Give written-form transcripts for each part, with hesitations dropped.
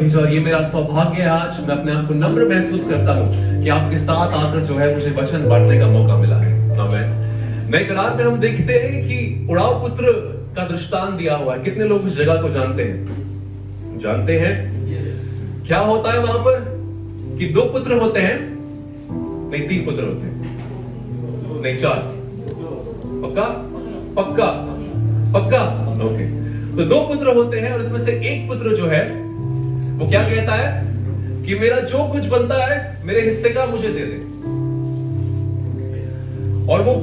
भेजा और ये मेरा सौभाग्य है। आज मैं अपने आप को नम्र महसूस करता हूँ कि आपके साथ आकर जो है मुझे वचन बांटने का मौका मिला है। आमीन। नए करार में हम देखते हैं कि उड़ाऊ पुत्र का दृष्टांत दिया हुआ है। कितने लोग उस जगह को जानते हैं? जानते हैं क्या होता है वहां पर? कि 2 पुत्र होते हैं, नहीं 3 पुत्र होते हैं, नहीं 4। पक्का पक्का पक्का, ओके। तो 2 पुत्र होते हैं और उसमें से एक पुत्र जो है वो क्या कहता है कि मेरा जो कुछ बनता है मेरे हिस्से का मुझे दे दे। और वो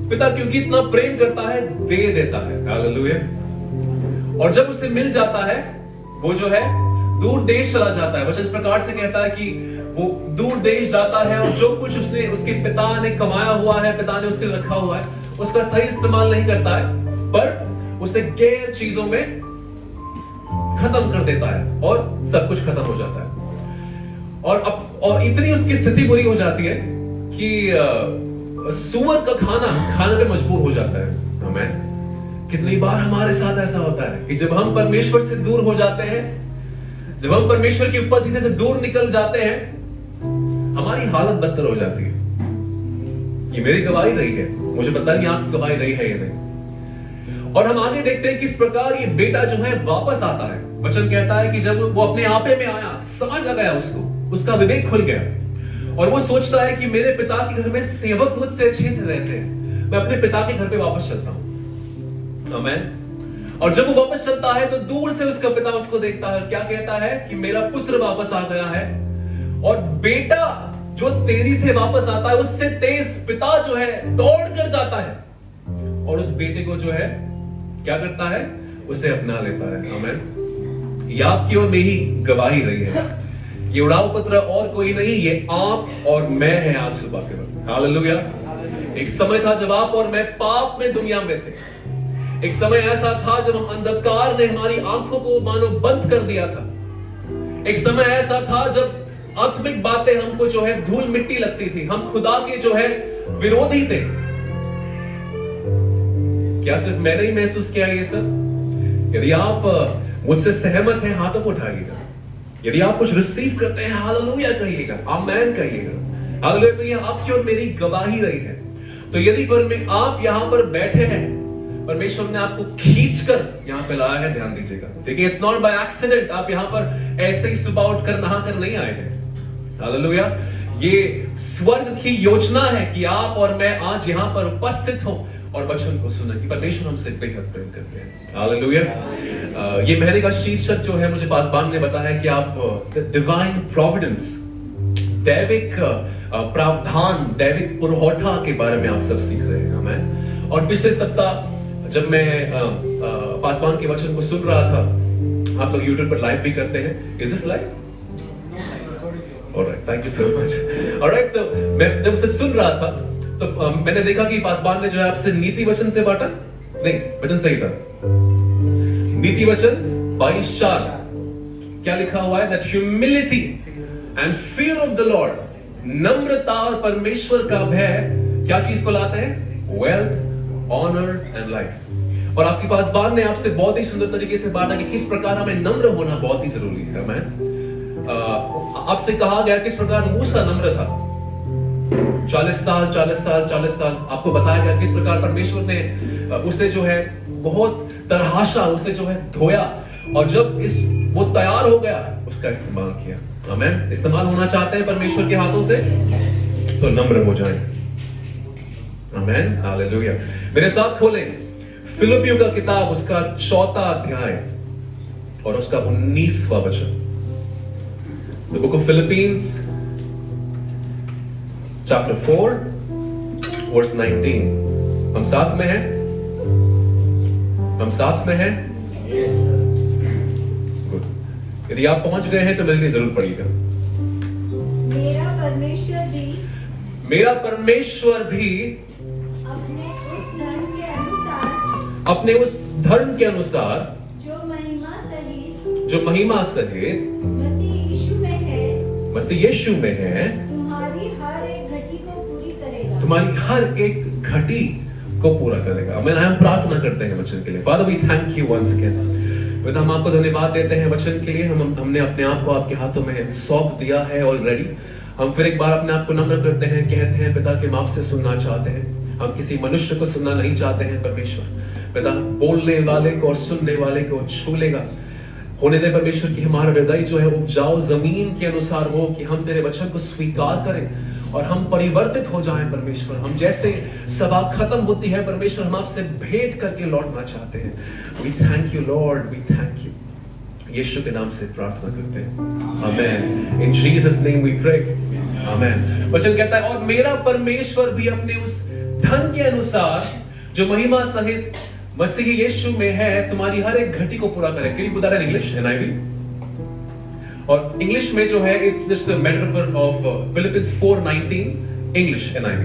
पिता क्योंकि इतना प्रेम करता है दे देता है। हालेलुया। और जब उसे मिल जाता है वो जो है दूर देश चला जाता है। वचन इस प्रकार से कहता है कि वो दूर देश जाता है और जो कुछ उसने उसके पिता ने कमाया हुआ है, पिता ने उसके रखा हुआ है, उसका सही इस्तेमाल नहीं करता है, पर उसे गैर चीजों में खत्म कर देता है और सब कुछ खत्म हो जाता है। और इतनी उसकी स्थिति बुरी हो जाती है कि सुअर का खाना खाने पे मजबूर हो जाता है। हमें कितनी बार हमारे साथ ऐसा होता है कि जब हम परमेश्वर से दूर हो जाते हैं, जब हम परमेश्वर की उपस्थिति से दूर निकल जाते हैं, हमारी हालत बदतर हो जाती है। ये मेरी गवाही रही है, मुझे पता नहीं आपकी गवाही रही है या नहीं। और हम आगे देखते हैं किस प्रकार ये बेटा जो है वापस आता है। वचन कहता है कि जब वो अपने आपे में आया, समझ आ गया उसको, उसका विवेक खुल गया और वो सोचता है कि मेरे पिता के घर में सेवक मुझसे अच्छे से रहते हैं, मैं अपने पिता के घर पे वापस चलता हूं। आमीन। और जब वो वापस चलता है तो दूर से उसका पिता उसको देखता है, क्या कहता है कि मेरा पुत्र वापस आ गया है। और बेटा जो तेजी से वापस आता है उससे तेज पिता जो है दौड़ कर जाता है और उस बेटे को जो है क्या करता है, उसे अपना लेता है। आमीन। ये आपकी और मेरी गवाही रही है। ये उड़ाऊ पुत्र और कोई नहीं, ये आप और मैं है आज सुबह के वक्त। हालेलुया। एक समय था जब आप और मैं पाप में दुनिया में थे। एक समय ऐसा था जब हम अंधकार ने हमारी आंखों को मानो बंद कर दिया था। एक समय ऐसा था जब आत्मिक बातें हमको जो है धूल मिट्टी लगती थी, हम खुदा के जो है विरोधी थे। क्या सिर्फ मैंने ही महसूस किया ये सब? यदि आप मुझसे सहमत हैं हाथों को उठाइएगा। यदि आप कुछ रिसीव करते हैं हालेलुया कहिएगा, आमेन कहिएगा। हालेलुया। तो ये आपकी और मेरी गवाही रही है। तो यदि आप यहां पर बैठे हैं, परमेश्वर ने आपको खींचकर यहां पे लाया है, ध्यान दीजिएगा। ठीक है, इट्स नॉट बाय एक्सीडेंट। आप यहां पर ऐसे ही सुबह उठकर नहा कर नहीं आए हैं। हालेलुया। ये स्वर्ग की योजना है कि आप और मैं आज यहां पर उपस्थित हों और वचन को सुने कि परमेश्वर हमसे बेहद प्रेम करते हैं। हालेलुया। ये महीने का शीर्षक जो है मुझे पासवान ने बताया कि आप डिवाइन प्रोविडेंस, दैविक प्रावधान, दैविक पुरौठा के बारे में आप सब सीख रहे हैं। आमीन। और पिछले सप्ताह जब मैं पासवान के वचन को सुन रहा था, आप लोग YouTube पर लाइव भी करते हैं, is this live? Alright, thank you so much. Alright, so मैं जब उसे सुन रहा था तो मैंने देखा कि पासवान ने जो है आपसे नीति वचन से बांटा। नहीं, वचन सही था, नीति वचन 22:4 क्या लिखा हुआ है? That humility and fear of the Lord, नम्रता और परमेश्वर का भय क्या चीज को लाते हैं? Wealth, honour and life. और आपके पासवान ने आपसे बहुत ही सुंदर तरीके से बांटा कि किस प्रकार हमें नम्र होना बहुत ही जरूरी है। आपसे कहा गया किस प्रकार मूसा नम्र था। 40 साल आपको बताया गया किस प्रकार परमेश्वर ने उसे जो है बहुत तराशा, उसे जो है धोया, और जब वो तैयार हो गया उसका इस्तेमाल किया। आमीन। इस्तेमाल होना चाहते हैं परमेश्वर के हाथों से तो नम्र हो जाएं। आमीन। हालेलुया। मेरे साथ खोलें फिलिपियों का किताब, उसका 4वां अध्याय और उसका 19वां वचन। The book of Philippines, chapter 4, verse 19. हम साथ में हैं? हम साथ में हैं? Good. यदि आप पहुंच गए हैं तो मेरे लिए जरूर पढ़िएगा। मेरा परमेश्वर भी अपने उस धर्म के अनुसार जो महिमा सहित मसीह यीशु में है तुम्हारी हर एक घटी को पूरा करेगा। आमीन। हम प्रार्थना करते हैं वचन के लिए। Father we thank you once again. पिता हम आपको धन्यवाद देते हैं वचन के लिए। हमने अपने आप को आपके हाथों में सौंप दिया है ऑलरेडी। हम फिर एक बार अपने आप को नम्र करते हैं, कहते हैं पिता कि हम आपसे सुनना चाहते हैं, हम किसी मनुष्य को सुनना नहीं चाहते हैं परमेश्वर। पिता बोलने वाले को और सुनने वाले को छू लेगा। होने दे परमेश्वर कि हमारा हृदय जो है उपजाऊ जमीन के अनुसार हो, कि हम तेरे वचन को स्वीकार करें और हम परिवर्तित हो जाएं परमेश्वर। हम जैसे सभा खत्म होती है परमेश्वर, हम आपसे भेंट करके लौटना चाहते हैं। We thank you Lord, we thank you. Yeshu के नाम से प्रार्थना करते हैं, amen. In Jesus name we pray, amen. वचन कहता है और मेरा परमेश्वर भी अपने उस धन के अनुसार जो महिमा सहित मसीह यीशु में है तुम्हारी हर एक घटी को पूरा करे। Can you put that in English, NIV? और इंग्लिश में जो है it's just a metaphor of Philippians 4:19 English NIV।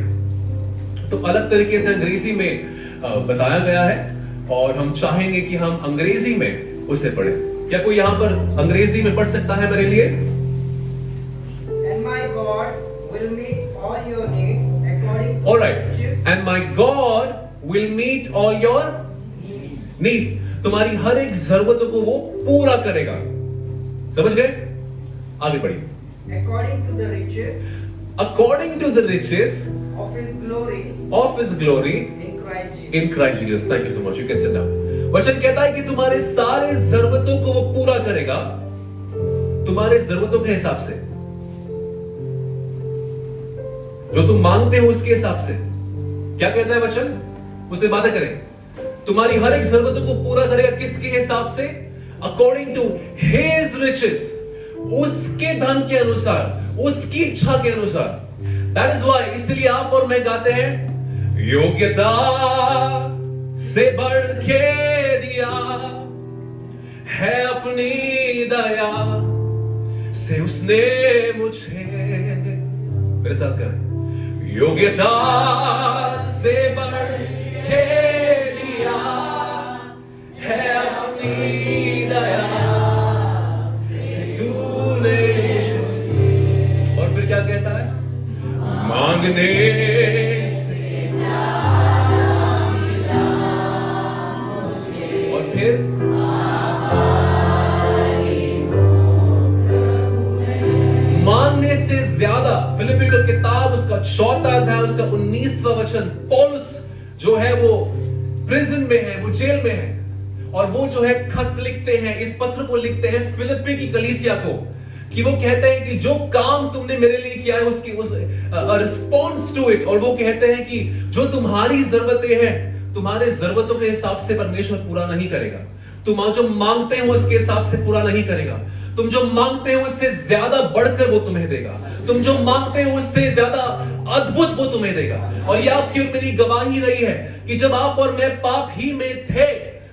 तो अलग तरीके से अंग्रेजी में बताया गया है और हम चाहेंगे कि हम अंग्रेजी में उसे पढ़ें। क्या कोई यहां पर अंग्रेजी में पढ़ सकता है मेरे लिए? And my God will meet all your needs according to All right. His riches And my God will meet all your needs. needs. तुम्हारी हर एक जरूरतों को वो पूरा करेगा। समझ गए? आगे बढ़िए। According to the riches According to the riches of His glory of His glory in Christ Jesus. in Christ Jesus. Thank you so much. You can sit down. वचन कहता है कि तुम्हारे सारे जरूरतों को वो पूरा करेगा, तुम्हारे जरूरतों के हिसाब से, जो तुम मांगते हो उसके हिसाब से। क्या कहता है वचन? उसे बातें करें। तुम्हारी हर एक जरूरतों को पूरा करेगा, किसके हिसाब से? अकॉर्डिंग टू हिज रिचेस, उसके धन के अनुसार, उसकी इच्छा के अनुसार। दैट इज व्हाई, इसलिए आप और मैं गाते हैं, योग्यता से बढ़ के दिया है अपनी दया से उसने मुझे। मेरे साथ कहें, योग्यता से बढ़ के दिया है अपनी दया से तूने मुझे। और फिर क्या कहता है? मांगने से और फिर मांगने से ज्यादा। फिलिपियों की किताब उसका 4वां अध्याय उसका 19वां वचन, पौलुस जो है वो प्रिजन में है, वो जेल में है, और वो जो है खत लिखते हैं, इस पत्र को लिखते हैं फिलिप्पी की कलीसिया को, कि वो कहते हैं कि जो काम तुमने मेरे लिए किया है उसकी उस रिस्पॉन्स टू इट। और वो कहते हैं कि जो तुम्हारी जरूरतें हैं, तुम्हारे जरूरतों के हिसाब से परमेश्वर पूरा नहीं करेगा। तुम जो मांगते हो उसके हिसाब से पूरा नहीं करेगा। तुम जो मांगते हो उससे ज्यादा बढ़कर वो तुम्हें देगा। तुम जो मांगते हो उससे ज्यादा अद्भुत वो तुम्हें देगा। और ये आपकी और मेरी गवाही रही है कि जब आप और मैं पाप ही में थे,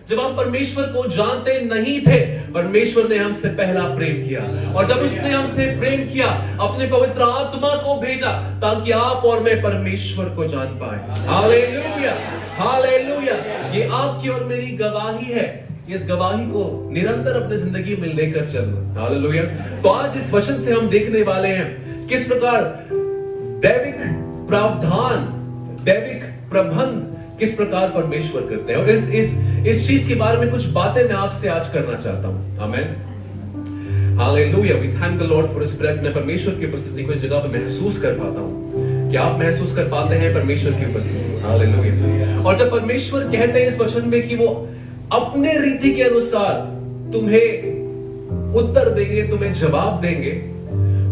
जब हम परमेश्वर को जानते नहीं थे, परमेश्वर ने हमसे पहला प्रेम किया। और जब उसने हमसे प्रेम किया, अपने पवित्र आत्मा को भेजा ताकि आप और मैं परमेश्वर को जान पाए। Hallelujah, hallelujah. ये आपकी और मेरी गवाही है। इस गवाही को निरंतर अपनी जिंदगी में लेकर चलना। हालेलुया। तो आज इस वचन से हम देखने वाले हैं किस प्रकार दैविक प्रावधान, दैविक प्रबंध किस प्रकार परमेश्वर करते हैं। और इस चीज के बारे में कुछ बातें मैं आपसे आज करना चाहता हूं। आमीन, हालेलुया। We thank the lord for his presence. मैं परमेश्वर की उपस्थिति को इस जगह पर महसूस कर पाता हूं। क्या आप महसूस कर पाते हैं परमेश्वर की उपस्थिति? हालेलुया। और जब परमेश्वर कहते हैं इस वचन में कि वो अपने रीति के अनुसार तुम्हें उत्तर देंगे, तुम्हें जवाब देंगे,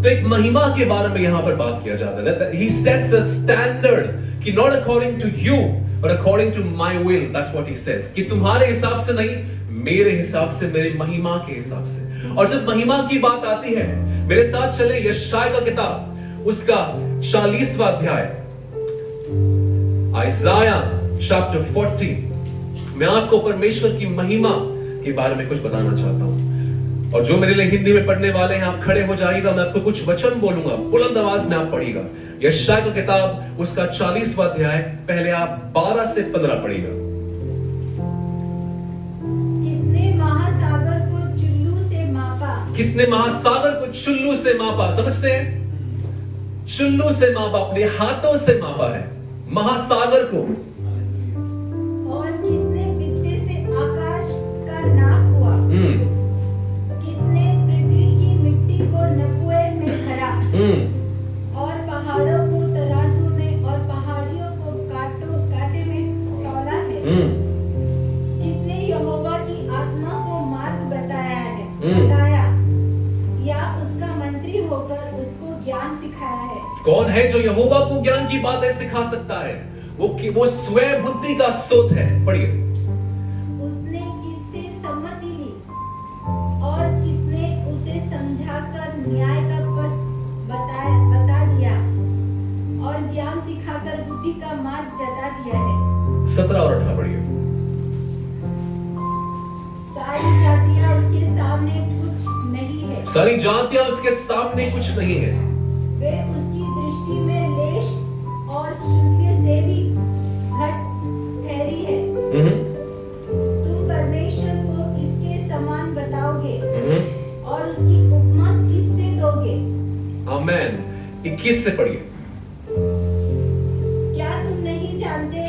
तो एक महिमा के बारे में यहां पर बात किया जाता है। He sets a standard कि not according to you but according to my will. That's what he says, कि तुम्हारे हिसाब से नहीं, मेरे हिसाब से, मेरी महिमा के हिसाब से। और जब महिमा की बात आती है, मेरे साथ चले यशायाह का किताब उसका 40वां अध्याय, आइज़ाया चैप्टर 40। मैं आपको परमेश्वर की महिमा के बारे में कुछ बताना चाहता हूं। और जो मेरे लिए हिंदी में पढ़ने वाले हैं, आप खड़े हो जाइएगा, मैं आपको कुछ वचन बोलूंगा, बुलंद आवाज में आप पढ़िएगा। यशायाह की किताब उसका 40वां अध्याय, पहले आप 12 से 15 पढ़िएगा। किसने महासागर को चुल्लू से मापा? किसने महासागर को चुल्लू से मापा? समझते हैं? चुल्लू से मापा, अपने हाथों से मापा है महासागर को। और किसने विद्या से आकाश का नाप हुआ? किसने पृथ्वी की मिट्टी को नपुए में भरा और पहाड़ों को तराजू में और पहाड़ियों को कांटे में तौला है? किसने यहोवा की आत्मा को मार्ग बताया या उसका मंत्री होकर उसको ज्ञान सिखाया है? कौन है जो यहोवा को ज्ञान की बातें सिखा सकता है? वो स्वयं बुद्धि का स्रोत है। पढ़िए। उसने किससे सम्मति ली और किसने उसे समझाकर न्याय का पथ बता दिया और ज्ञान सिखाकर बुद्धि का मार्ग जता दिया है? 17 और 18 पढ़िए। सारी जातियां उसके सामने कुछ नहीं है। सारी जातियां उसके सामने कुछ नहीं है। वे उसकी दृष्टि में लेश और शून्य से भी घट ठहरी है। तुम परमेश्वर को किसके समान बताओगे और उसकी उपमा किससे दोगे? आमेन। 21 से पढ़िए। क्या तुम नहीं जानते?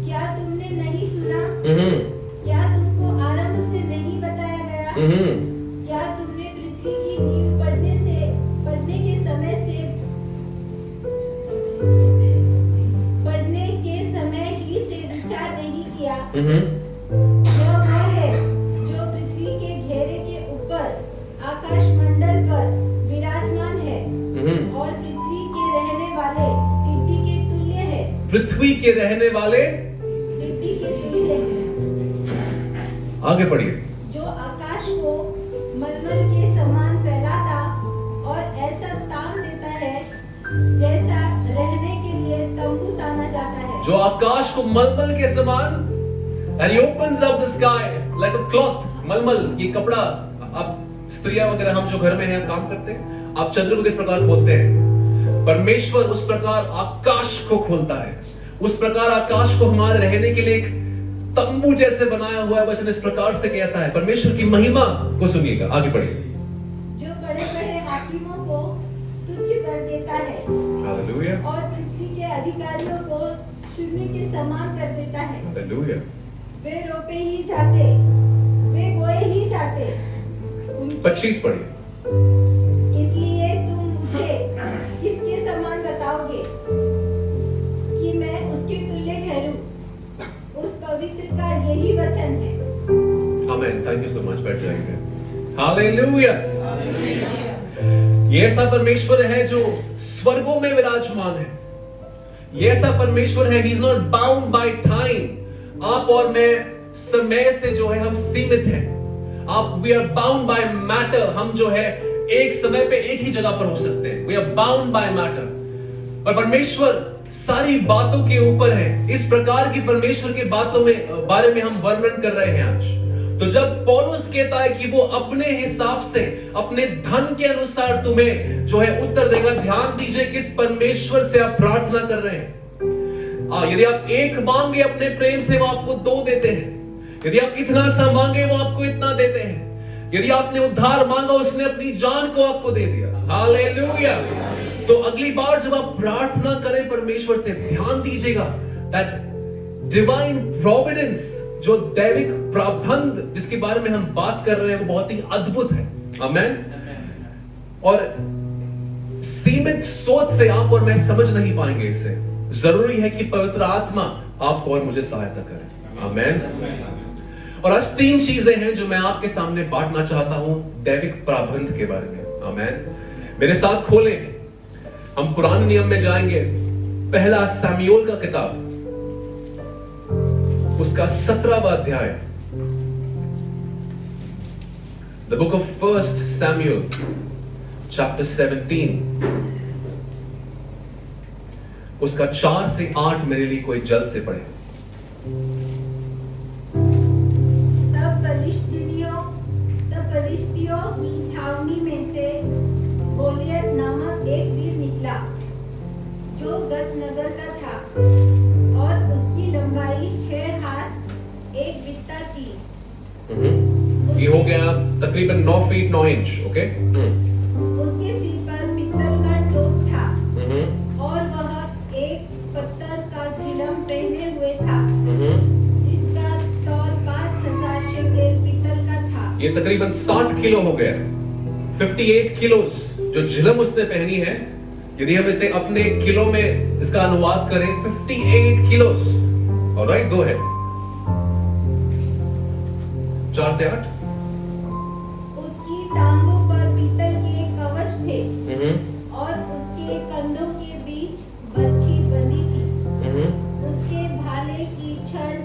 क्या तुमने नहीं सुना? क्या तुमको आरंभ से नहीं बताया गया? क्या तुमने पृथ्वी की नींव पड़ने के समय ही से विचार नहीं किया? यह वह है जो पृथ्वी के घेरे के ऊपर आकाश मंडल पर विराजमान है और पृथ्वी के रहने वाले टिड्डी के तुल्य है। पृथ्वी के रहने वाले टिड्डी के तुल्य है। आगे पढ़िए। जो आकाश को मलमल के समान फैलाता और ऐसा तान देता है जैसा रहने के लिए तंबू ताना जाता है। जो आकाश को मलमल के समान, and he opens up the sky like a cloth। मलमल ये कपड़ा, आप स्त्रियां वगैरह हम जो घर में हैं काम करते हैं, आप चंद्र को किस प्रकार खोलते हैं? परमेश्वर उस प्रकार आकाश को खोलता है। उस प्रकार आकाश को हमारे रहने के लिए एक तंबू जैसे बनाया हुआ है। वचन इस प्रकार से कहता है। परमेश्वर की महिमा को सुनिएगा। आगे बढ़िए। जो बड़े बड़े हाकिमों को तुच्छ कर देता है हालेलुया, और पृथ्वी के अधिकारियों को शून्य के समान कर देता है। हालेलुया। वे रोपे ही जाते, वे बोए ही जाते। 25 पढ़िए। इसलिए तुम मुझे किसके समान बताओगे कि मैं उसके तुल्य ठहरूं? उस पवित्र का यही वचन है। Amen. Thank you so much. बैठ जाएंगे। हालेलुया। ये ऐसा परमेश्वर है जो स्वर्गों में विराजमान है। ये ऐसा परमेश्वर है, he is not bound by time. आप और मैं समय से जो है हम सीमित हैं। आप we are bound by matter. हम जो है एक समय पे एक ही जगह पर हो सकते हैं। We are bound by matter. और परमेश्वर सारी बातों के ऊपर है। इस प्रकार की परमेश्वर की बातों में बारे में हम वर्णन कर रहे हैं आज। तो जब पौलुस कहता है कि वो अपने हिसाब से अपने धन के अनुसार तुम्हें जो है उत्तर देगा, ध्यान दीजिए किस परमेश्वर से आप प्रार्थना कर रहे हैं। यदि आप एक मांगे अपने प्रेम से, वो आपको 2 देते हैं। यदि आप इतना सा मांगे, वो आपको इतना देते हैं। यदि आपने उद्धार मांगा, उसने अपनी जान को आपको दे दिया। हालेलुया। तो अगली बार जब आप प्रार्थना करें परमेश्वर से, ध्यान दीजिएगा दैट डिवाइन प्रोविडेंस, जो दैविक प्रबंध जिसके बारे में हम बात कर रहे हैं, वो बहुत ही अद्भुत है। आमेन। और सीमित सोच से आप और मैं समझ नहीं पाएंगे इसे। जरूरी है कि पवित्र आत्मा आपको और मुझे सहायता करे। आमेन। और आज 3 चीजें हैं जो मैं आपके सामने बांटना चाहता हूं दैविक प्रबंध के बारे में। आमेन। मेरे साथ खोलें, हम पुराने नियम में जाएंगे। पहला सैमुएल का किताब, उसका 17वां अध्याय। The book of 1 Samuel, chapter 17, उसका 4 से 8 मेरे लिए कोई जल्द से पढ़े। तब फलिश्तियों की छावनी में से गोलियत नामक एक वीर निकला, जो गत नगर का था, और उसकी लंबाई 6 हाथ 1 बित्ता थी। ये हो गया तकरीबन 9 फीट 9 इंच। ओके। उसके सिर पर पित्तल का टोप था और वह एक पत्थर का झिलम पहने हुए था, जिसका तौल 5000 शेकेल पित्तल का था। तकरीबन 60 किलो हो गया, 58 किलोस जो झिलम उसने पहनी है। यदि हम इसे अपने किलो में इसका अनुवाद करें, 58 किलोस। Alright, go ahead. 4 से 8। उसकी टांगों पर पीतल के कवच थे और उसके कंधों के बीच बर्छी बंधी थी। उसके भाले की छड़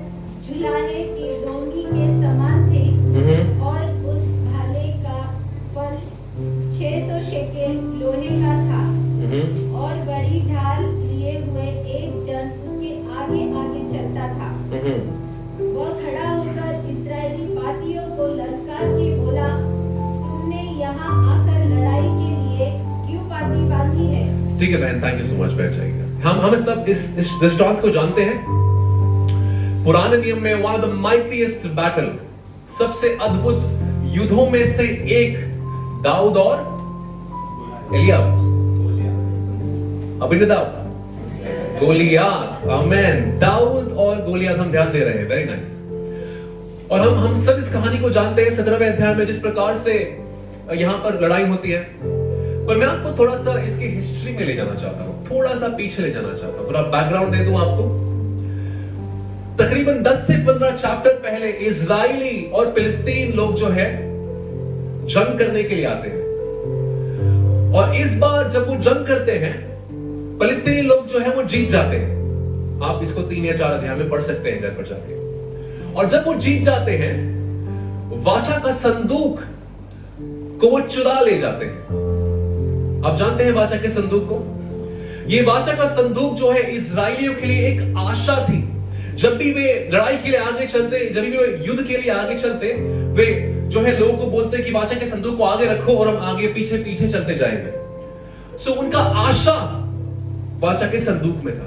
झुलाहे के डोंगी के समान थे और उस भाले का फल 600 शेकेल लोहे का था और बड़ी ढाल लिए हुए एक जन उसके आगे आगे चलता था। वह खड़ा होकर इस्राएली पातियों को ललकार के बोला, तुमने यहाँ आकर लड़ाई के लिए क्यों पाती बांधी है? ठीक है बहन, थैंक यू सो मच। बैठ जाइएगा। हम सब इस दृष्टांत को जानते हैं। पुराने नियम में one of the mightiest battle, सबसे अद्भुत युद्धों में से एक, दाऊद और एलियाब, अबीनादाब, गोलियात। आमेन। दाऊद और गोलियात हम ध्यान दे रहे हैं। Very nice. और हम सब इस कहानी को जानते हैं 17वें अध्याय में जिस प्रकार से यहां पर लड़ाई होती है। पर मैं आपको थोड़ा सा इसकी हिस्ट्री में ले जाना चाहता हूं, थोड़ा सा पीछे ले जाना चाहता हूं, थोड़ा बैकग्राउंड दे दूं आपको। तकरीबन 10 से 15 चैप्टर पहले इजराइली और फिलिस्तीन लोग जो है जंग करने के लिए आते हैं। और इस बार जब वो जंग करते हैं, फिलिस्तीनी लोग जो है वो जीत जाते हैं। आप इसको 3 या 4 अध्याय में पढ़ सकते हैं घर पर जाके। और जब वो जीत जाते हैं, वाचा का संदूक को वो चुरा ले जाते हैं। आप जानते हैं वाचा के संदूक को? ये वाचा का संदूक जो है इजराइलियों के लिए एक आशा थी। जब भी वे लड़ाई के लिए आगे चलते, जब भी वे युद्ध के लिए आगे चलते, वे जो है लोगों को बोलते कि वाचा के संदूक को आगे रखो और हम आगे पीछे पीछे चलते जाएंगे। सो उनका आशा वाचा के संदूक में था।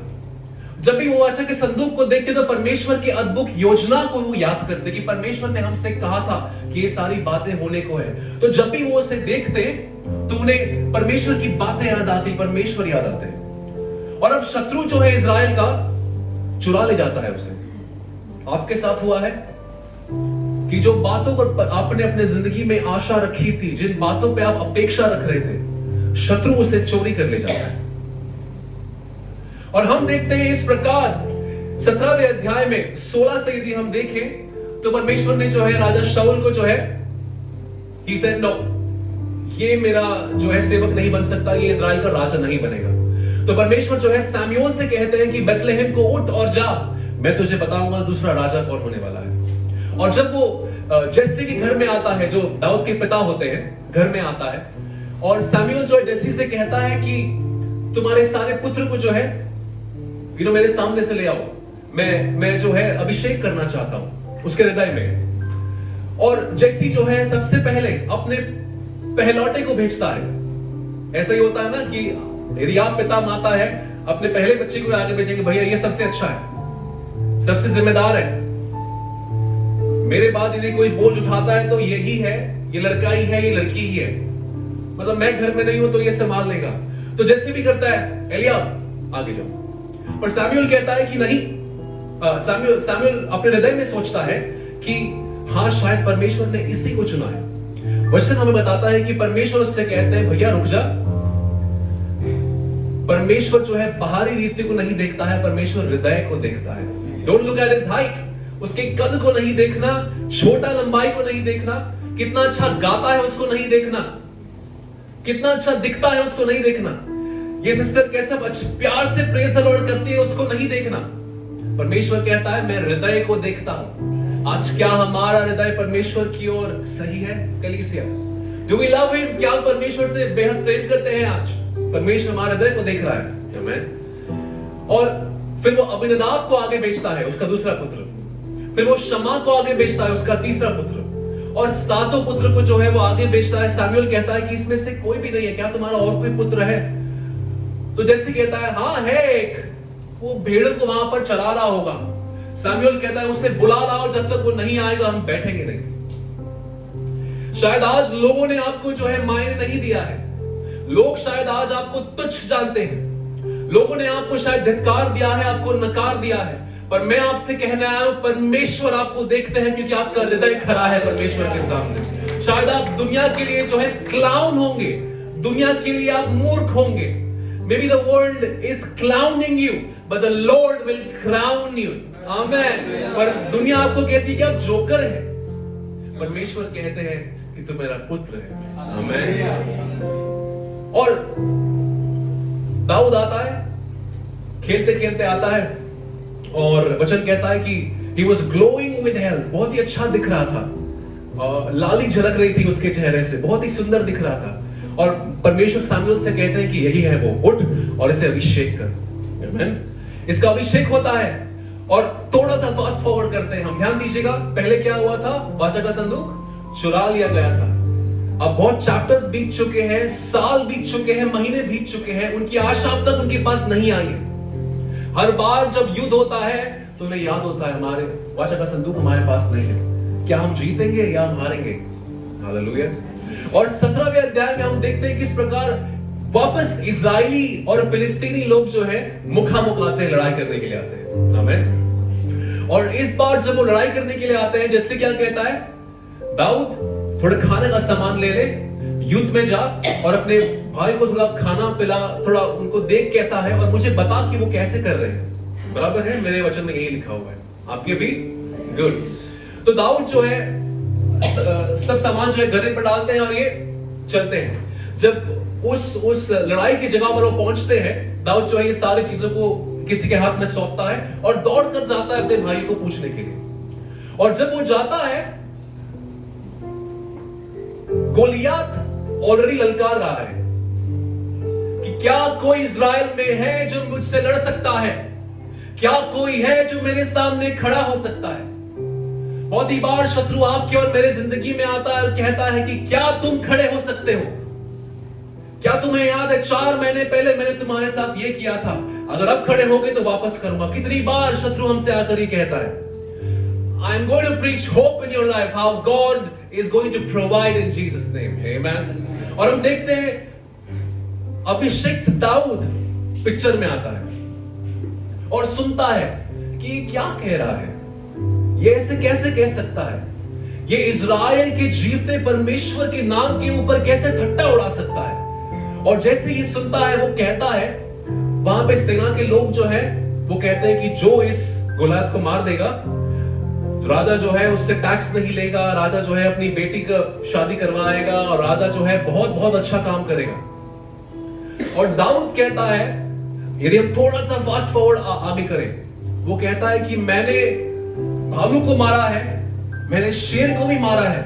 जब भी वो वाचा के संदूक को देखते तो परमेश्वर की अद्भुत योजना को वो याद करते कि परमेश्वर ने हमसे कहा था कि ये सारी बातें होने को है। तो जब भी वो उसे देखते तो उन्हें परमेश्वर की बातें याद आती, परमेश्वर याद आते। और अब शत्रु जो है इजराइल का चुरा ले जाता है उसे। आपके साथ हुआ है कि जो बातों पर आपने अपने जिंदगी में आशा रखी थी, जिन बातों पे आप अपेक्षा रख रहे थे, शत्रु उसे चोरी कर ले जाता है। और हम देखते हैं इस प्रकार 17वें अध्याय में 16 से यदि हम देखें तो परमेश्वर ने जो है राजा शाऊल को जो है he said no, ये मेरा जो है सेवक नहीं बन सकता, ये इजराइल का राजा नहीं बनेगा। तो परमेश्वर जो है सैमुएल से कहते हैं कि बेथलेहेम को उठ और जा, मैं तुझे बताऊंगा दूसरा राजा कौन होने वाला है। और जब वो जेसी के घर में आता है, जो दाऊद के पिता होते हैं, घर में आता है, और सैमुएल जो है जेसी से कहता है कि तुम्हारे सारे पुत्र को जो है मेरे सामने से ले आओ, मैं जो है अभिषेक करना चाहता हूं उसके हृदय में। और जेसी जो है सबसे पहले अपने पहलौटे को भेजता है। ऐसा ही होता है ना कि यदि आप पिता माता है, अपने पहले बच्चे को आगे भेजेंगे, भैया ये सबसे अच्छा है, सबसे जिम्मेदार है, मेरे बाद यदि कोई बोझ उठाता है तो यही है, ये लड़का ही है, ये लड़की ही है, मतलब मैं घर में नहीं हूं तो ये संभाल लेगा। तो जैसे भी करता है, एलियाब आगे जाओ। पर सैमुएल कहता है कि नहीं, सैमुएल अपने हृदय में सोचता है कि हाँ शायद परमेश्वर ने इसी को चुना है। वचन हमें बताता है कि परमेश्वर उससे कहते हैं भैया रुक जा। परमेश्वर जो है बाहरी रीति को नहीं देखता है, परमेश्वर हृदय को देखता है। Don't look at his height, उसके कद को नहीं देखना, छोटा लंबाई को नहीं देखना, कितना अच्छा गाता है उसको नहीं देखना, कितना अच्छा दिखता है उसको नहीं देखना, ये सिस्टर कैसे प्यार से प्रेज द लॉर्ड करती है उसको नहीं देखना। परमेश्वर कहता है मैं हृदय को देखता हूं। आज क्या हमारा हृदय परमेश्वर की ओर सही है कलीसिया? Do we love him? क्या हम परमेश्वर से बेहद प्रेम करते हैं? आज परमेश्वर हमारे हृदय को देख रहा है। आमीन। और फिर वो अबीनादाब को आगे भेजता है, उसका दूसरा पुत्र। फिर वो शमा को आगे भेजता है, उसका तीसरा पुत्र। और 7 पुत्र को जो है वो आगे भेजता है। सैमुएल कहता है कि इसमें से कोई भी नहीं है, क्या तुम्हारा और कोई पुत्र है? तो जैसे कहता है हाँ है एक, वो भेड़ को वहां पर चला रहा होगा। सैमुएल कहता है उसे बुला लाओ, जब तक वो नहीं आएगा हम बैठेंगे नहीं। शायद आज लोगों ने आपको जो है मायने नहीं दिया है, लोग शायद आज आपको तुच्छ जानते हैं, लोगों ने आपको शायद धिक्कार दिया है, आपको नकार दिया है, पर मैं आपसे कहने आया हूं परमेश्वर आपको देखते हैं, क्योंकि आपका हृदय खरा है परमेश्वर के सामने। शायद आप दुनिया के लिए जो है क्लाउन होंगे, दुनिया के लिए आप मूर्ख होंगे। Maybe the world is clowning you, but the Lord will crown you. Amen. पर दुनिया आपको कहती है कि आप जोकर हैं, परमेश्वर कहते हैं कि तू मेरा पुत्र है। आमेन। और दाऊद आता है, खेलते खेलते आता है, और वचन कहता है कि he was glowing with health, बहुत ही अच्छा दिख रहा था, लाली झलक रही थी उसके चेहरे से, बहुत ही सुंदर दिख रहा था। और परमेश्वर सामुएल से कहते हैं कि यही है वो, उठ और इसे अभिषेक कर। आमेन। इसका अभिषेक होता है। और थोड़ा सा फास्ट फॉरवर्ड करते हैं हम, ध्यान दीजिएगा, पहले क्या हुआ था? वाचा का संदूक चुरा लिया गया था। अब बहुत चैप्टर्स बीत चुके हैं, साल बीत चुके हैं, महीने बीत चुके हैं, उनकी आशा अब तक उनके पास नहीं आई है। हर बार जब युद्ध होता है तो उन्हें याद होता है हमारे वाचा का संदूक हमारे पास नहीं है, क्या हम जीतेंगे या हम हारेंगे? हालेलुया। और 17वें अध्याय में हम देखते हैं किस प्रकार वापस इजरायली और फिलिस्तीनी लोग जो है मुखामुख आते हैं, लड़ाई करने के लिए आते हैं। आमीन। और इस बार जब वो लड़ाई करने के लिए आते हैं, जैसे क्या कहता है दाऊद, थोड़ा खाने का सामान ले ले, युद्ध में जा और अपने भाई को थोड़ा खाना पिला, थोड़ा उनको देख कैसा है और मुझे बता कि वो कैसे कर रहे हैं। बराबर है, मेरे वचन में यही लिखा हुआ है, आपके भी? गुड। तो दाऊद जो है सब सामान जो है गधे पर डालते हैं और ये चलते हैं। जब उस लड़ाई की जगह पर वो पहुंचते हैं, दाऊद जो है ये सारी चीजों को किसी के हाथ में सौंपता है और दौड़ कर जाता है अपने भाई को पूछने के लिए। और जब वो जाता है, गोलियात ऑलरेडी ललकार रहा है कि क्या कोई इज़राइल में है जो मुझसे लड़ सकता है? क्या कोई है जो मेरे सामने खड़ा हो सकता है? बहुत ही बार शत्रु आपके और मेरे जिंदगी में आता है और कहता है कि क्या तुम खड़े हो सकते हो? क्या तुम्हें याद है 4 महीने पहले मैंने तुम्हारे साथ ये किया था, अगर अब खड़े होगे तो वापस करूंगा। कितनी बार शत्रु हमसे आकर ये कहता है। I am going to preach hope in your life, how God is going to provide in Jesus name. Amen. और हम देखते हैं अभिषिक्त दाऊद पिक्चर में आता है और सुनता है कि क्या कह रहा है, ये ऐसे कैसे कह सकता है, ये इज़राइल के जीवते परमेश्वर के नाम के ऊपर कैसे ठट्टा उड़ा सकता है। और जैसे ये सुनता है, वो कहता है, वहां पे सेना के लोग जो है वो कहते हैं कि जो इस गोलियत को मार देगा, राजा जो है उससे टैक्स नहीं लेगा, राजा जो है अपनी बेटी का शादी करवाएगा और राजा जो है बहुत बहुत अच्छा काम करेगा। और दाऊद कहता है, यदि हम थोड़ा सा फास्ट फॉरवर्ड आगे करें, वो कहता है कि मैंने भालू को मारा है, मैंने शेर को भी मारा है,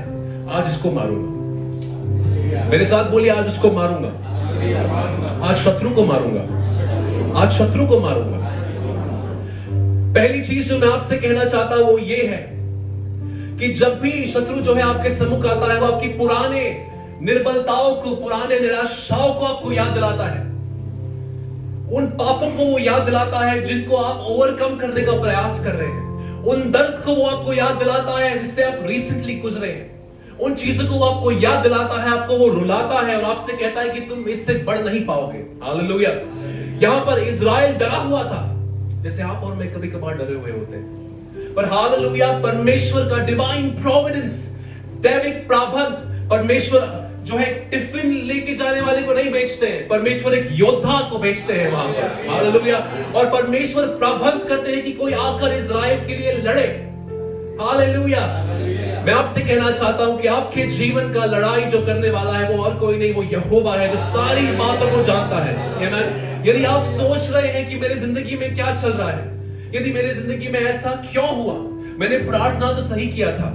आज इसको मारूंगा। मेरे साथ बोलिए, आज उसको मारूंगा, आज शत्रु को मारूंगा, आज शत्रु को मारूंगा। पहली चीज जो मैं आपसे कहना चाहता हूं वो ये है कि जब भी शत्रु जो है आपके सम्मुख आता है, वो आपकी पुराने निर्बलताओं को, पुराने निराशाओं को आपको याद दिलाता है, उन पापों को वो याद दिलाता है जिनको आप ओवरकम करने का प्रयास कर रहे हैं, उन दर्द को वो आपको याद दिलाता है जिससे आप रिसेंटली गुजरे हैं, उन चीजों को वो आपको याद दिलाता है, आपको वो रुलाता है और आपसे कहता है कि तुम इससे बढ़ नहीं पाओगे। हालेलुया। यहां पर इज़राइल डरा हुआ था, जैसे आप और मैं कभी कभार डरे हुए होते हैं, पर हालेलुया, परमेश्वर का डिवाइन प्रोविडेंस, दैविक प्रबंध, परमेश्वर जो है टिफिन लेके जाने वाले को नहीं बेचते हैं, परमेश्वर एक योद्धा को बेचते हैं वहां पर। हालेलुया। और परमेश्वर प्रबंध करते हैं कि कोई आकर इज़राइल के लिए लड़े। हालेलुया। मैं आपसे कहना चाहता हूं कि आपके जीवन का लड़ाई जो करने वाला है वो और कोई नहीं, वो यहोवा है जो सारी बातों को जानता है। आमीन। यदि आप सोच रहे हैं कि मेरी जिंदगी में क्या चल रहा है, यदि मेरी जिंदगी में ऐसा क्यों हुआ, मैंने प्रार्थना तो सही किया था,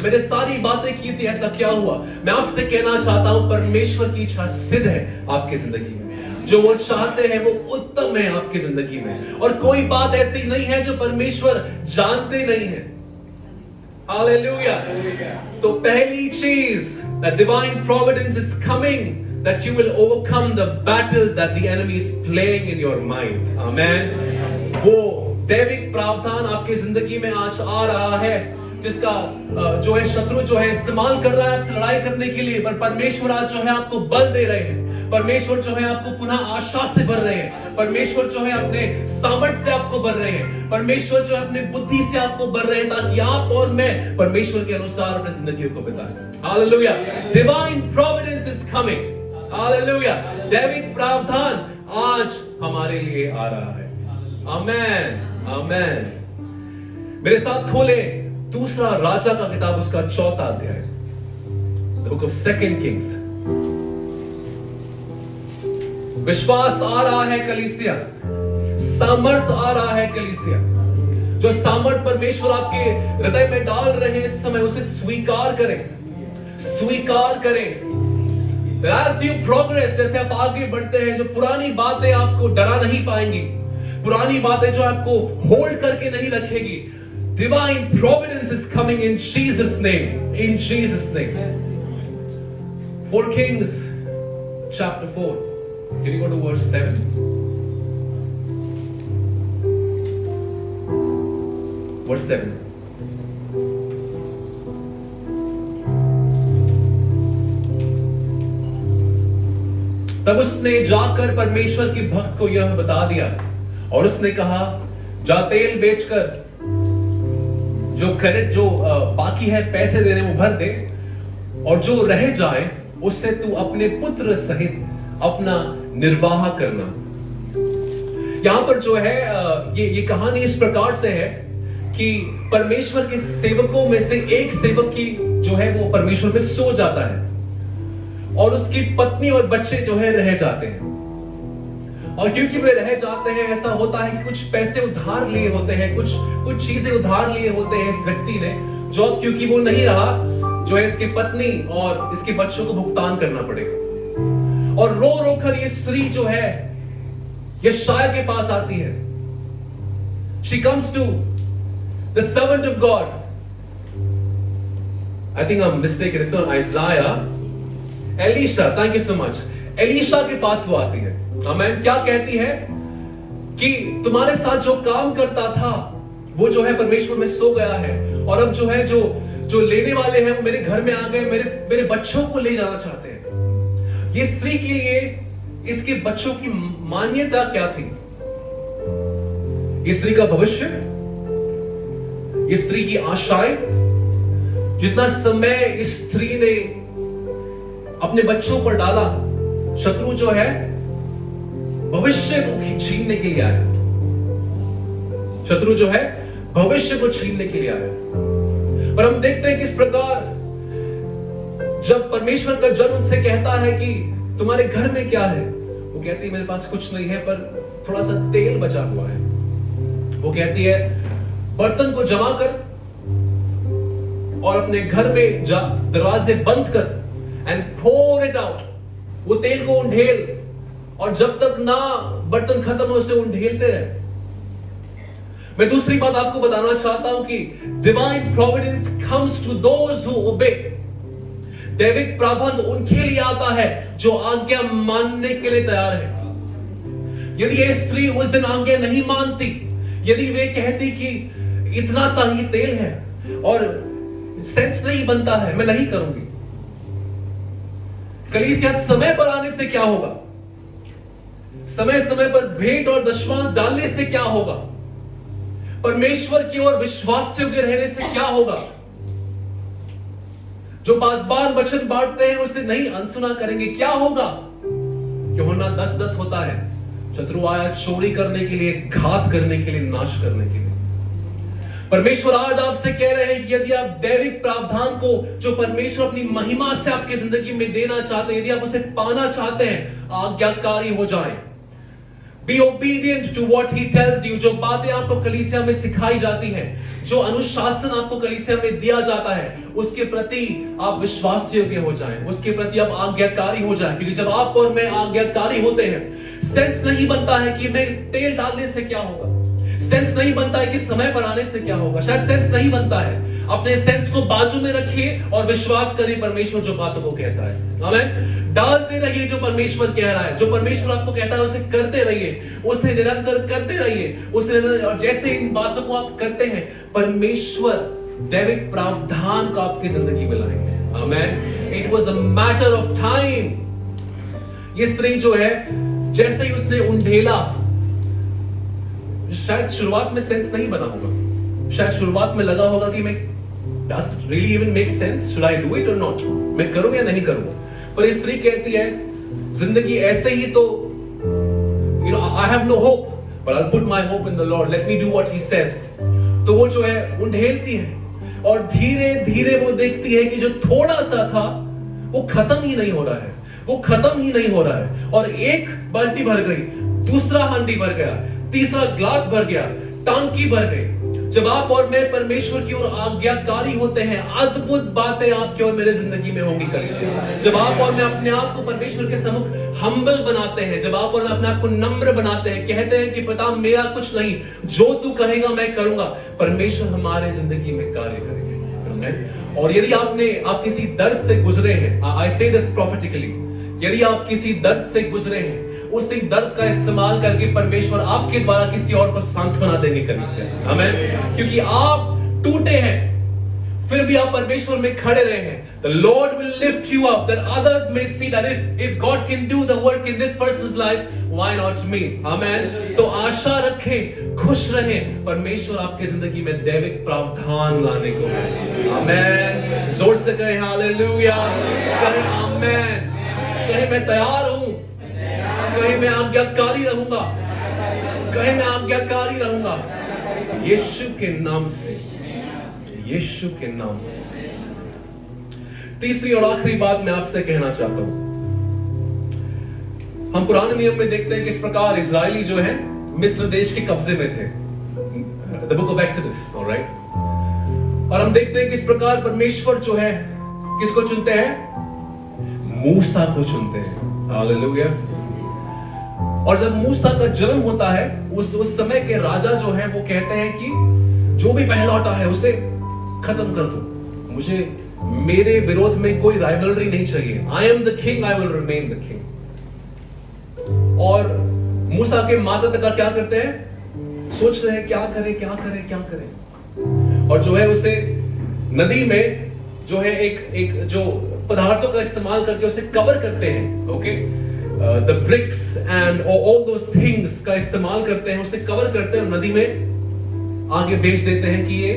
मैंने सारी बातें की थी, ऐसा क्या हुआ, मैं आपसे कहना चाहता हूं परमेश्वर की इच्छा सिद्ध है आपकी जिंदगी में, जो वो चाहते हैं वो उत्तम है आपकी जिंदगी में, और कोई बात ऐसी नहीं है जो परमेश्वर जानते नहीं है। हालेलुया। तो पहली चीज, that divine providence is coming, that you will overcome the battles that the enemy is playing in your mind. Amen. वो दैविक प्रावधान आपकी जिंदगी में आज आ रहा है, जिसका जो है शत्रु जो है इस्तेमाल कर रहा है आपसे लड़ाई करने के लिए, पर परमेश्वर आज जो है आपको बल दे रहे हैं, परमेश्वर जो है आपको पुनः आशा से भर रहे हैं, परमेश्वर जो है अपने सामर्थ से आपको भर रहे हैं, परमेश्वर जो है अपने बुद्धि से आपको भर रहे हैं, ताकि आप और मैं परमेश्वर के अनुसार अपनी जिंदगी को बिताएं। Hallelujah. Divine Providence is coming. Hallelujah. दैविक प्रावधान आज हमारे लिए आ रहा है। आमेन, आमेन। मेरे साथ खोले दूसरा राजा का किताब, उसका 4था अध्याय, the book of second Kings. विश्वास आ रहा है कलीसिया, सामर्थ आ रहा है कलीसिया। जो सामर्थ परमेश्वर आपके हृदय में डाल रहे हैं इस समय, उसे स्वीकार करें, स्वीकार करें। As you progress, जैसे आप आगे बढ़ते हैं, जो पुरानी बातें आपको डरा नहीं पाएंगी, पुरानी बातें जो आपको होल्ड करके नहीं रखेगी, divine providence is coming in Jesus name, in Jesus name. 4 Kings chapter 4, can you go to verse 7? Verse 7. तब उसने जाकर परमेश्वर के भक्त को यह बता दिया और उसने कहा, जा तेल बेचकर जो क्रेडिट जो बाकी है पैसे देने वो भर दे, और जो रह जाए उससे तू अपने पुत्र सहित अपना निर्वाह करना। यहां पर जो है ये कहानी इस प्रकार से है कि परमेश्वर के सेवकों में से एक सेवक की जो है वो परमेश्वर में सो जाता है और उसकी पत्नी और बच्चे जो है रह जाते हैं। और क्योंकि वे रह जाते हैं, ऐसा होता है कि कुछ पैसे उधार लिए होते हैं, कुछ चीजें उधार लिए होते हैं इस व्यक्ति ने, जो अब क्योंकि वो नहीं रहा, जो है इसकी पत्नी और इसके बच्चों को भुगतान करना पड़ेगा। और रो रो कर ये स्त्री जो है यशायाह के पास आती है। She comes to the servant of God. I think I'm mistaken. It's not Isaiah. Elisha, thank you so much. Elisha के पास वो आती है। आमेन। क्या कहती है कि तुम्हारे साथ जो काम करता था वो जो है परमेश्वर में सो गया है, और अब जो है जो लेने वाले हैं वो मेरे घर में आ गए, मेरे बच्चों को ले जाना चाहते हैं। ये स्त्री के लिए इसके बच्चों की मान्यता क्या थी? ये स्त्री का भविष्य, ये स्त्री की आशाएं, जितना समय इस स्त्री ने अपने बच्चों पर डाला, शत्रु जो है भविष्य को छीनने के लिए आया। शत्रु जो है भविष्य को छीनने के लिए आया। पर हम देखते हैं किस प्रकार जब परमेश्वर का जन उनसे कहता है कि तुम्हारे घर में क्या है, वो कहती है मेरे पास कुछ नहीं है, पर थोड़ा सा तेल बचा हुआ है। वो कहती है बर्तन को जमा कर और अपने घर में जा, दरवाजे बंद कर, and pour it out. वो तेल को उंडेल, और जब तक ना बर्तन खत्म हो उसे उंडेलते रहे। मैं दूसरी बात आपको बताना चाहता हूं कि divine providence comes to those who obey. दैविक प्रबंध उनके लिए आता है जो आज्ञा मानने के लिए तैयार है। यदि ये स्त्री उस दिन आज्ञा नहीं मानती, यदि वे कहती कि इतना सा ही तेल है और सेंस नहीं बनता है, मैं नहीं करूंगी, कलीसिया समय पर आने से क्या होगा? समय समय पर भेंट और दशमांश डालने से क्या होगा? परमेश्वर की ओर विश्वास योग्य रहने से क्या होगा? जो पासबान वचन बांटते हैं उसे नहीं अनसुना करेंगे, क्या होगा? यूहन्ना 10:10 होता है, शत्रु आया चोरी करने के लिए, घात करने के लिए, नाश करने के लिए। परमेश्वर आज आपसे कह रहे हैं कि यदि आप दैविक प्रावधान को जो परमेश्वर अपनी महिमा से आपकी जिंदगी में देना चाहते हैं, यदि आप उसे पाना चाहते हैं, आज्ञाकारी हो जाएं। Be obedient to what he tells you. जो बातें आपको कलीसिया में सिखाई जाती हैं, जो अनुशासन आपको कलीसिया में दिया जाता है, उसके प्रति आप विश्वास योग्य हो जाएं, उसके प्रति आप आज्ञाकारी हो जाएं। क्योंकि जब आप और मैं आज्ञाकारी होते हैं, सेंस नहीं बनता है कि मैं तेल डालने से क्या होगा, सेंस नहीं बनता है कि समय पर आने से क्या होगा, शायद सेंस नहीं बनता है। अपने सेंस को बाजू में रखिए और विश्वास करिए परमेश्वर जो बातों को कहता है। आमीन। डालते रहिए जो परमेश्वर कह रहा है, जो परमेश्वर आपको कहता है उसे करते रहिए, उसे निरंतर करते रहिए, और जैसे इन बातों को आप करते हैं, परमेश्वर दैविक प्रावधान को आपकी जिंदगी में लाएंगे। आमीन। It was a matter of time ये स्त्री जो है, जैसे ही उसने उंडेला, शायद शुरुआत में सेंस नहीं बना होगा, शायद शुरुआत में लगा होगा कि मैं does it really even make sense, should I do it or not, मैं करूं या नहीं करूं। पर ये स्त्री कहती है जिंदगी ऐसे ही तो, you know, I have no hope but I'll put my hope in the Lord, let me do what he says। तो वो जो है उंडेलती है और धीरे धीरे वो देखती है कि जो थोड़ा सा था वो खत्म ही नहीं हो रहा है, वो खत्म ही नहीं हो रहा है। और एक बाल्टी भर गई, दूसरा हांडी भर गया, तीसरा ग्लास भर गया, टांकी भर गई। जब आप और मैं परमेश्वर की ओर आज्ञाकारी होते हैं, अद्भुत बातें आपके और मेरे जिंदगी में होंगी कलीसिया। जब आप और मैं अपने आप को परमेश्वर के सम्मुख हम्बल बनाते हैं, जब आप और मैं अपने आप को नम्र बनाते हैं, कहते हैं कि पता मेरा कुछ नहीं, जो तू कहेगा मैं करूंगा, परमेश्वर हमारे जिंदगी में कार्य करेंगे। और यदि आप किसी दर्द से गुजरे हैं, आई से दिस प्रोफेटिकली, यदि आप किसी दर्द से गुजरे हैं, उसी दर्द का इस्तेमाल करके परमेश्वर आपके द्वारा किसी और को सांत्वना देंगे कलीसिया। आमीन। क्योंकि आप टूटे हैं फिर भी आप परमेश्वर में खड़े रहे हैं। The Lord will lift you up that others may see that if God can do the work in this person's life, why not me? आमीन। तो आशा रखें, खुश रहें, परमेश्वर आपकी जिंदगी में दैविक प्रावधान लाने को है। आमीन। जोर से कहें हालेलुया, कहें आमीन, कहें मैं तैयार हूं, कहें मैं आज्ञाकारी रहूंगा, कहें मैं आज्ञाकारी रहूंगा, यीशु के नाम से, यीशु के नाम से। तीसरी और आखिरी बात मैं आपसे कहना चाहता हूं, हम पुराने नियम में देखते हैं किस प्रकार इजरायली जो है मिस्र देश के कब्जे में थे, the book of exodus, alright. और हम देखते हैं किस प्रकार परमेश्वर जो है किसको चुनते हैं, मूसा को चुनते हैं। हालेलुया। और जब मूसा का जन्म होता है, उस समय के राजा जो है वो कहते हैं कि जो भी पहलौठा है उसे खत्म कर दो, मुझे मेरे विरोध में कोई राइवलरी नहीं चाहिए। I am the king, I will remain the king. और मूसा के माता पिता क्या करते हैं, सोच रहे हैं क्या करें क्या करें क्या करें। और जो है उसे नदी में जो है एक जो पदार्थों का इस्तेमाल करके उसे कवर करते हैं, okay, the bricks and all those things का इस्तेमाल करते हैं, उसे कवर करते हैं और नदी में आगे भेज देते हैं कि ये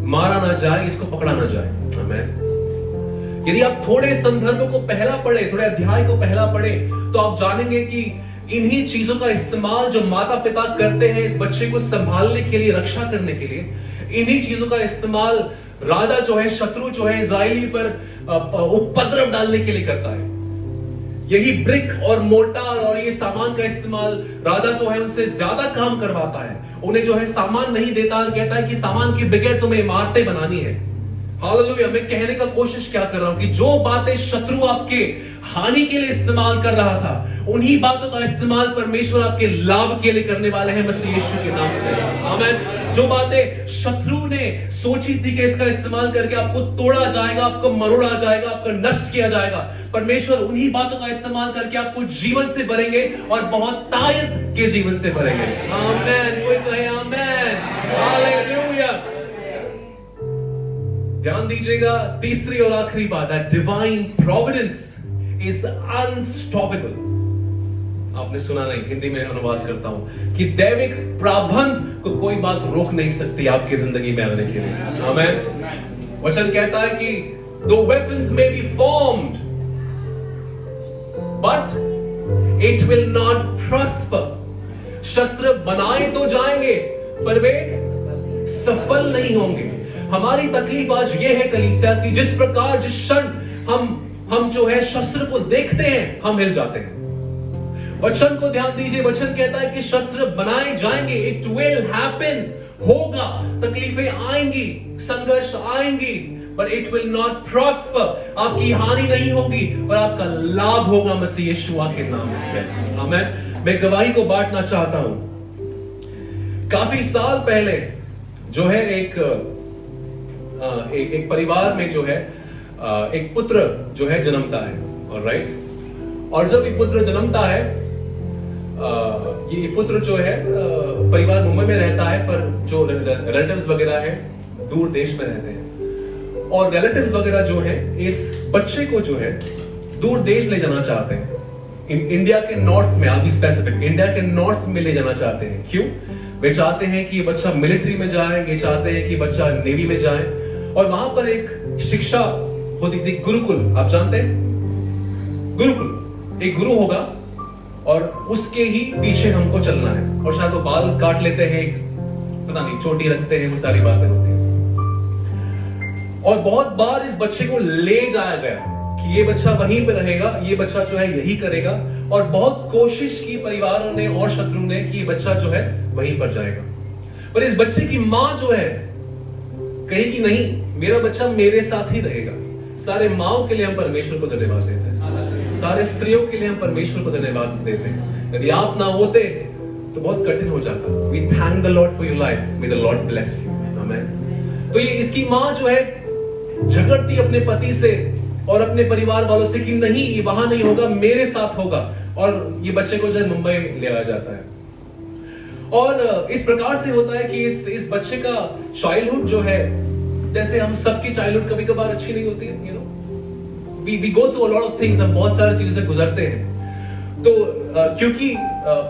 मारा ना जाए, इसको पकड़ा ना जाए। आमीन। यदि आप थोड़े संदर्भों को पहला पढ़े, थोड़े अध्याय को पहला पढ़े, तो आप जानेंगे कि इन्हीं चीजों का इस्तेमाल जो माता पिता करते हैं इस बच्चे को संभालने के लिए, रक्षा करने के लिए, इन्हीं चीजों का इस्तेमाल राजा जो है, शत्रु जो है इजरायली पर उपद्रव डालने के लिए करता है। यही ब्रिक और मोर्टार और ये सामान का इस्तेमाल राजा जो है उनसे ज्यादा काम करवाता है, उन्हें जो है सामान नहीं देता और कहता है कि सामान के बगैर तुम्हें इमारतें बनानी है। हालेलुया। मैं कहने का कोशिश क्या कर रहा हूं कि जो बातें शत्रु आपके हानि के लिए इस्तेमाल कर रहा था, उन्हीं बातों का इस्तेमाल परमेश्वर आपके लाभ के लिए करने वाले हैं मसीह यीशु के नाम से। आमीन। जो बातें शत्रु ने सोची थी कि इसका इस्तेमाल करके आपको तोड़ा जाएगा, आपको मरोड़ा जाएगा, आपको नष्ट किया जाएगा, परमेश्वर उन्हीं बातों का इस्तेमाल करके आपको जीवन से भरेंगे और बहुत तायत के जीवन से भरेंगे। आमीन। कोई कहे आमीन। हालेलुया। ध्यान दीजिएगा, तीसरी और आखिरी बात है, डिवाइन प्रोविडेंस इज अनस्टॉपेबल। आपने सुना नहीं, हिंदी में अनुवाद करता हूं कि दैविक प्राबंध को कोई बात रोक नहीं सकती आपकी जिंदगी में आने के लिए। आमीन। वचन कहता है कि दो weapons may be formed but it will not prosper. शस्त्र बनाए तो जाएंगे पर वे सफल नहीं होंगे। हमारी तकलीफ आज ये है कलीसिया कि जिस प्रकार जिस क्षण हम जो है शस्त्र को देखते हैं हम हिल जाते हैं। वचन को ध्यान दीजिए, वचन कहता है कि शस्त्र बनाए जाएंगे, इट विल हैपन, होगा, तकलीफें आएंगी, संघर्ष आएंगी, पर इट विल नॉट प्रॉस्पर। आपकी हानि नहीं होगी पर आपका लाभ होगा मसीह यीशु के नाम से। आमीन। मैं गवाही को बांटना चाहता हूं। काफी साल पहले जो है एक परिवार में जो है एक पुत्र जो है जन्मता है, ऑलराइट। और जब ये पुत्र जन्मता है, ये पुत्र जो है परिवार मुंबई में रहता है, पर जो रिलेटिव्स वगैरह है दूर देश में रहते हैं। और रिलेटिव्स वगैरह जो है इस बच्चे को जो है दूर देश ले जाना चाहते हैं। इंडिया के नॉर्थ में, I'll be specific, इंडिया के नॉर्थ में ले जाना चाहते हैं। क्यों? वे चाहते हैं कि ये बच्चा मिलिट्री में जाए, ये चाहते हैं कि बच्चा नेवी में जाए, और वहां पर एक शिक्षा होती थी, गुरुकुल। आप जानते हैं गुरुकुल, एक गुरु होगा और उसके ही पीछे हमको चलना है, और शायद वो बाल काट लेते हैं, पता नहीं चोटी रखते हैं, वो सारी बातें होती हैं। और बहुत बार इस बच्चे को ले जाया गया कि ये बच्चा वहीं पे रहेगा, ये बच्चा जो है यही करेगा, और बहुत कोशिश की परिवारों ने और शत्रु ने कि ये बच्चा जो है वहीं पर जाएगा। पर इस बच्चे की मां जो है कही कि नहीं, मेरा बच्चा मेरे साथ ही रहेगा। सारे माओं के लिए हम परमेश्वर को धन्यवाद देते हैं, सारे स्त्रियों के लिए हम परमेश्वर को धन्यवाद देते हैं। यदि आप ना होते तो बहुत कठिन हो जाता। We thank the lord for your life, may the lord bless you. आमीन। तो ये इसकी मां जो है झगड़ती अपने पति से और अपने परिवार वालों से कि नहीं, ये वहां नहीं होगा, मेरे साथ होगा, और ये बच्चे को जो है मुंबई ले आया जाता है। और इस प्रकार से होता है कि इस बच्चे का चाइल्डहुड जो है, जैसे हम सबकी चाइल्डहुड कभी कभार अच्छी नहीं होती है, you know, we go through a lot of things, हम बहुत सारी चीजों से गुजरते हैं। तो क्योंकि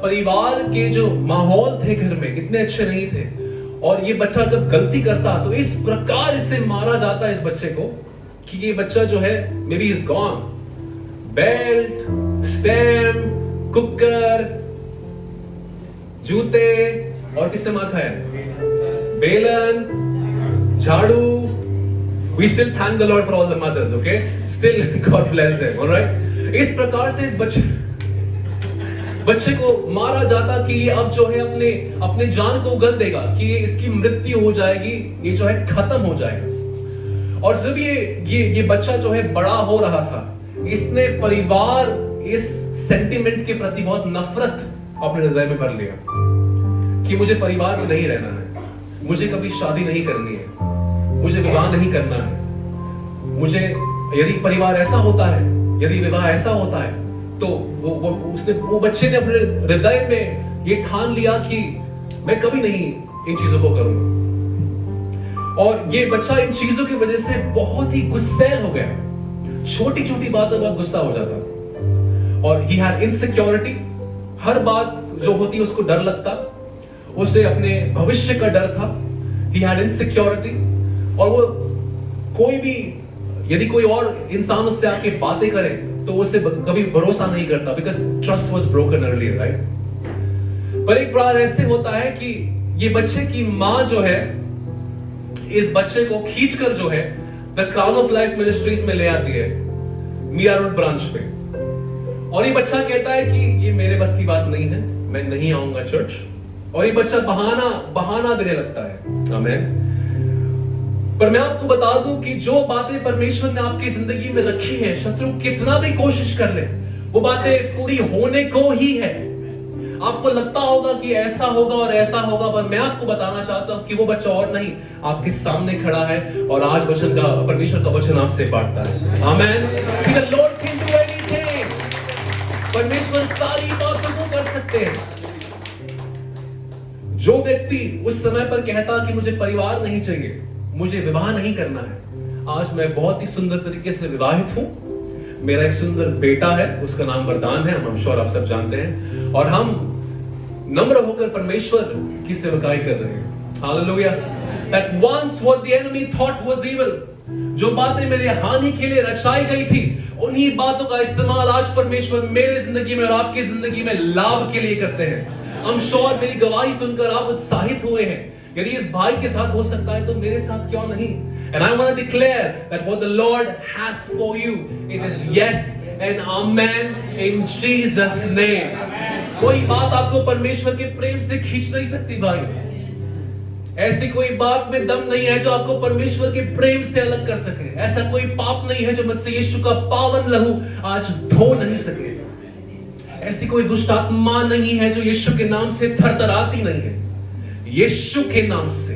परिवार के जो माहौल थे घर में इतने अच्छे नहीं थे, और ये बच्चा जब गलती करता तो इस प्रकार इसे मारा जाता है इस बच्चे को कि ये बच्चा जो है may be is gone. Belt, stamp, cooker, जूते, और किससे मार खाया? बेलन, झाड़ू। We still thank the Lord for all the mothers, okay? Still God bless them, all right? इस प्रकार से इस बच्चे को मारा जाता कि ये अब जो है अपने जान को उगल देगा, कि ये इसकी मृत्यु हो जाएगी, ये जो है खत्म हो जाएगा। और जब ये बच्चा जो है बड़ा हो रहा था, इसने परिवार, इस सेंटिमेंट के प्रति बहुत नफरत अपने हृदय में भर लिया कि मुझे परिवार में नहीं रहना है, मुझे कभी शादी नहीं करनी है, मुझे विवाह नहीं करना है। मुझे, यदि परिवार ऐसा होता है, यदि विवाह ऐसा होता है, तो वो बच्चे ने अपने हृदय में ये ठान लिया कि मैं कभी नहीं इन चीजों को करूंगा। और ये बच्चा इन चीजों की वजह से बहुत ही गुस्सैल हो गया, छोटी छोटी बातों पर गुस्सा हो जाता, और ही हैड इनसिक्योरिटी। हर बात जो होती है उसको डर लगता, उसे अपने भविष्य का डर था। ही हैड इनसिक्योरिटी, और वो कोई भी, यदि कोई और इंसान उससे आके बातें करे तो उसे कभी भरोसा नहीं करता, because trust was broken earlier, right? पर एक बार ऐसे होता है कि ये बच्चे की मां जो है इस बच्चे को खींचकर जो है the crown of life ministries में ले आती है, मिया रोड ब्रांच पे। और ये बच्चा कहता है कि ये मेरे बस की बात नहीं है, मैं नहीं आऊंगा चर्च। और ये बच्चा बहाना देने लगता है। आमीन। पर मैं आपको बता दूं कि जो बातें परमेश्वर ने आपकी जिंदगी में रखी है, शत्रु कितना भी कोशिश कर ले, वो बातें पूरी होने को ही है। आपको लगता होगा कि ऐसा होगा और ऐसा होगा, पर मैं आपको बताना चाहता हूं कि वो बच्चा और नहीं, आपके सामने खड़ा है, और आज परमेश्वर का वचन आपसे बांटता है। आमीन। See, the Lord can do anything. परमेश्वर सारी बातों को कर सकते हैं। जो व्यक्ति उस समय पर कहता कि मुझे परिवार नहीं चाहिए, मुझे विवाह नहीं करना है, आज मैं बहुत ही सुंदर तरीके से विवाहित हूं। मेरा एक सुंदर बेटा है, उसका नाम वरदान है, I'm sure आप सब जानते हैं, और हम नम्र होकर परमेश्वर की सेवकाई कर रहे हैं। Hallelujah. That once what the enemy thought was evil, जो बातें मेरे हानि के लिए रचाई गई थी, उन्हीं बातों का इस्तेमाल आज परमेश्वर मेरे जिंदगी में और आपकी जिंदगी में लाभ के लिए करते हैं। I'm sure मेरी गवाही सुनकर आप उत्साहित हुए हैं। यदि इस भाई के साथ हो सकता है तो मेरे साथ क्यों नहीं? And I want to declare that what the Lord has for you, it is yes and amen in Jesus name. कोई बात आपको परमेश्वर के प्रेम से खींच नहीं सकती भाई। ऐसी कोई बात में दम नहीं है जो आपको परमेश्वर के प्रेम से अलग कर सके। ऐसा कोई पाप नहीं है जो मसीह यीशु का पावन लहू आज धो नहीं सके। ऐसी कोई दुष्ट आत्मा नहीं है जो यीशु के नाम से थरथराती नहीं है। यीशु के नाम से,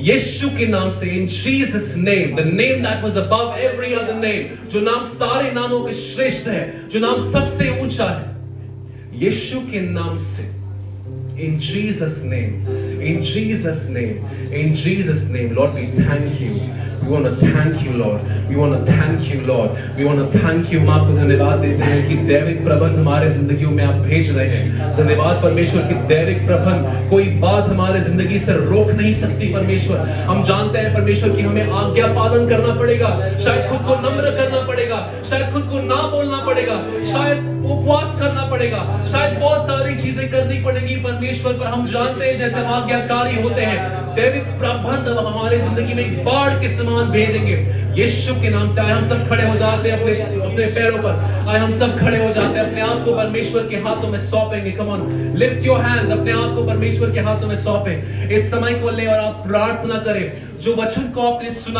यीशु के नाम से, in Jesus name, the name that was above every other name, जो नाम सारे नामों के श्रेष्ठ है, जो नाम सबसे ऊंचा है, यीशु के नाम से In Jesus' name, in Jesus' name, in Jesus' name, Lord, we thank you. We want to thank you, Lord. We want to thank you, Lord. We want to thank you. हम आपको धन्यवाद देते हैं कि दैविक प्रबंध हमारे जिंदगियों में आप भेज रहे हैं. धन्यवाद परमेश्वर कि दैविक प्रबंध कोई बात हमारे जिंदगी से रोक नहीं सकती परमेश्वर. हम जानते हैं परमेश्वर कि हमें आज्ञा पालन करना पड़ेगा. शायद खुद को नम्र करना पड़ेगा. शायद खुद को ना बोलना पड़ेगा. शायद उपवास करना पड़ेगा. शायद बहुत सारी चीजें करनी पड़ेंगी परमेश्वर. पर हम जानते हैं जैसे हम आज्ञाकारी होते हैं, दैविक प्रबंध हमारे जिंदगी में एक बाढ़ के समान भेजेंगे. यीशु के नाम से आए हम सब खड़े हो जाते हैं अपने पैरों पर. आए हम सब खड़े हो जाते हैं, अपने आप को परमेश्वर के हाथों में सौंपेंगे. Come on, lift your hands. अपने आप को परमेश्वर के हाथों में सौंपें. इस समय को ले और आप प्रार्थना करें. जो वचन को आपने सुना